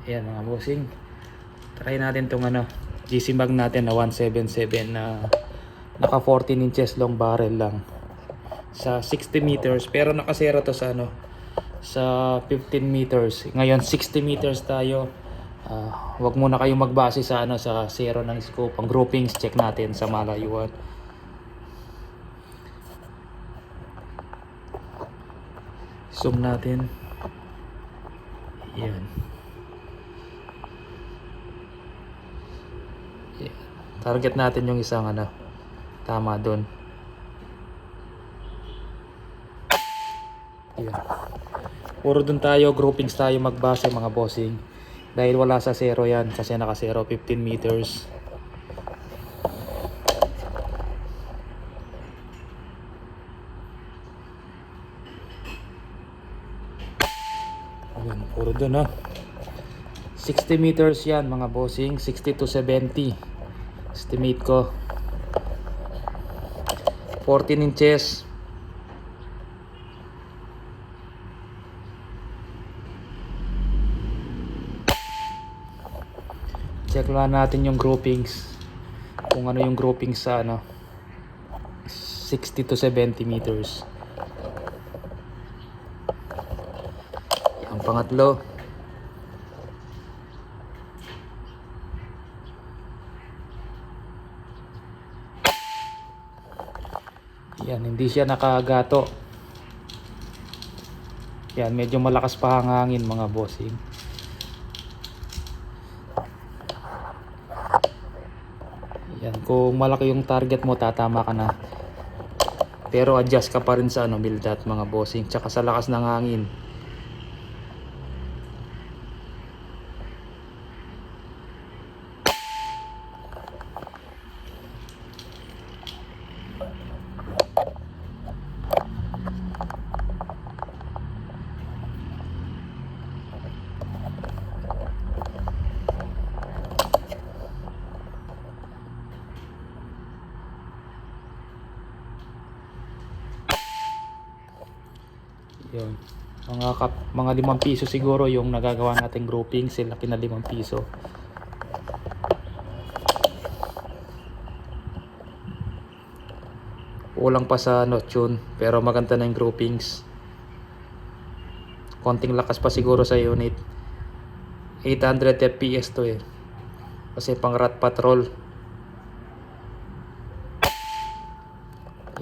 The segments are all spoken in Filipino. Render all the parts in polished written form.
Ayan mga bossing, try natin tong GC mag natin na 177 na naka 14 inches long barrel lang sa 60 meters, pero nakasera to sa sa 15 meters. Ngayon 60 meters tayo. Wag muna kayong magbase sa sa zero ng scope. Ang groupings check natin sa malayuan. Zoom natin. Yan. Target natin yung isang tama doon. Yan. Puro doon tayo, groupings tayo magbase mga bossing. Dahil wala sa zero yan, kasi naka zero 15 meters. Yan, puro doon 60 meters yan mga bossing, 60 to 70 estimate ko. 14 inches. Check lang natin yung groupings, kung ano yung groupings sa 60 to 70 meters. Ang pangatlo. Yan, hindi siya nakagato. Yan, medyo malakas pa ang hangin mga bossing. Yan, kung malaki yung target mo, tatama ka na. Pero adjust ka pa rin sa bildat mga bossing, tsaka sa lakas ng hangin. Yun. Mga 5 piso siguro yung nagagawa nating grouping, sila kina 5 piso. Kulang pa sa tune, pero maganda na yung groupings. Konting lakas pa siguro sa unit. 800 fps to kasi pang rat patrol.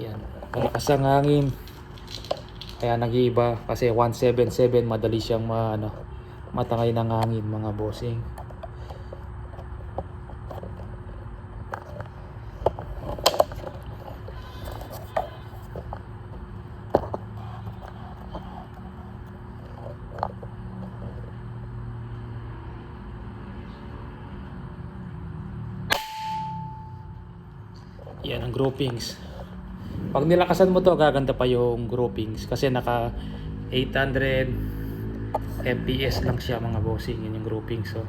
Yan, malakas ang hangin, kaya nag-iiba. Kasi 177 madali siyang matangay ng hangin mga bossing. Yan ang groupings. Pag nilakasan mo to, gaganda pa yung groupings kasi naka 800 fps lang siya mga bossing. Yan yung groupings. So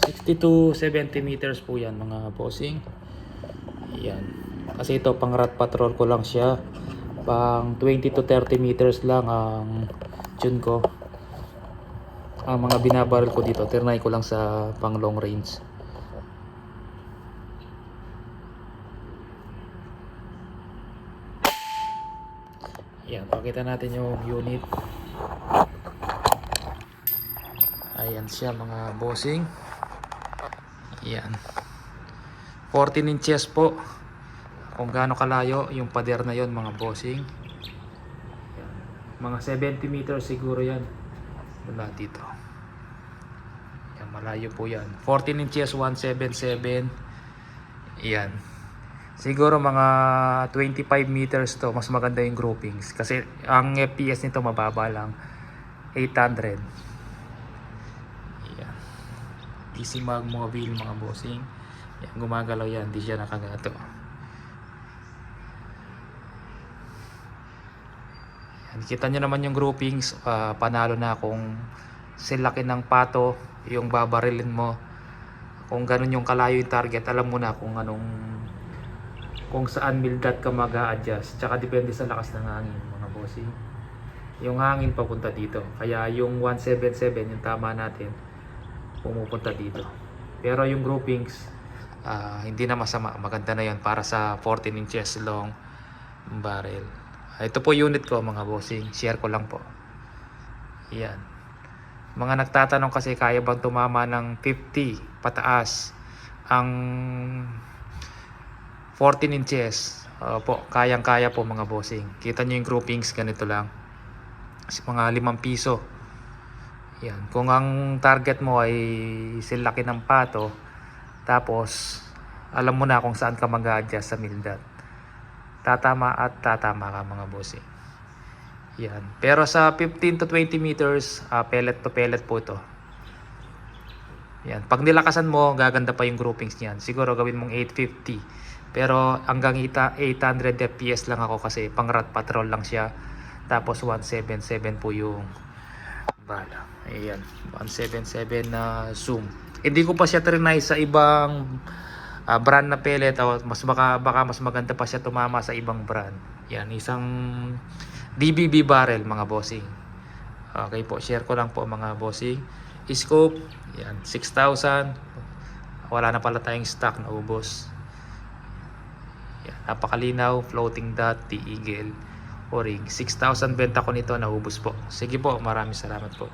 60 to 70 meters po yan mga bossing. Yan, kasi ito pang rat patrol ko lang siya. Pang 20 to 30 meters lang ang tune ko. Ang mga binabaril ko dito, trinay ko lang sa pang long range. Yan, pakita natin yung unit. Ayan siya mga bossing. Yan, 14 inches po. Kung gaano kalayo yung pader na yon mga bossing. Yan. Mga 70 meters siguro yan mula dito. Yan, malayo po yan. 14 inches 177. Yan, siguro mga 25 meters to. Mas maganda yung groupings kasi ang fps nito mababa lang, 800. Yan, DC mag mobile mga bossing. Yan, gumagalaw yan, di siya nakagato. Kita nyo naman yung groupings, panalo na kung silaki ng pato yung babarilin mo. Kung ganun yung kalayo yung target, alam mo na kung kung saan mil dot ka mag-a-adjust. Tsaka depende sa lakas ng hangin mga bossing. Yung hangin papunta dito. Kaya yung 177 yung tama natin pumupunta dito. Pero yung groupings hindi na masama. Maganda na yan para sa 14 inches long barrel. Ito po unit ko mga bossing. Share ko lang po. Yan. Mga nagtatanong kasi kaya bang tumama ng 50 pataas ang 14 inches. Po, kayang-kaya po mga bossing. Kita nyo yung groupings, ganito lang. Mga 5 piso. Yan. Kung ang target mo ay silaki ng pato, tapos alam mo na kung saan ka mag-a-adjust sa mil dot. Tatama at tatama ka mga bossing. Yan. Pero sa 15 to 20 meters, pellet to pellet po ito. Yan. Pag nilakasan mo, gaganda pa yung groupings niyan. Siguro gawin mong 850. Pero hanggang 800 fps lang ako kasi pang rat patrol lang siya. Tapos 177 po yung bala. Ayan. 177 na zoom. Hindi ko pa siya trinay sa ibang brand na pellet. Baka mas maganda pa siya tumama sa ibang brand. Yan. Isang DBB barrel mga bossing. Okay po. Share ko lang po mga bossing. Scope. Yan. 6,000. Wala na pala tayong stock na ubos. Yan, napakalinaw, floating dot, T-Eagle, o ring. 6,000 benta ko nito, naubos po. Sige po, maraming salamat po.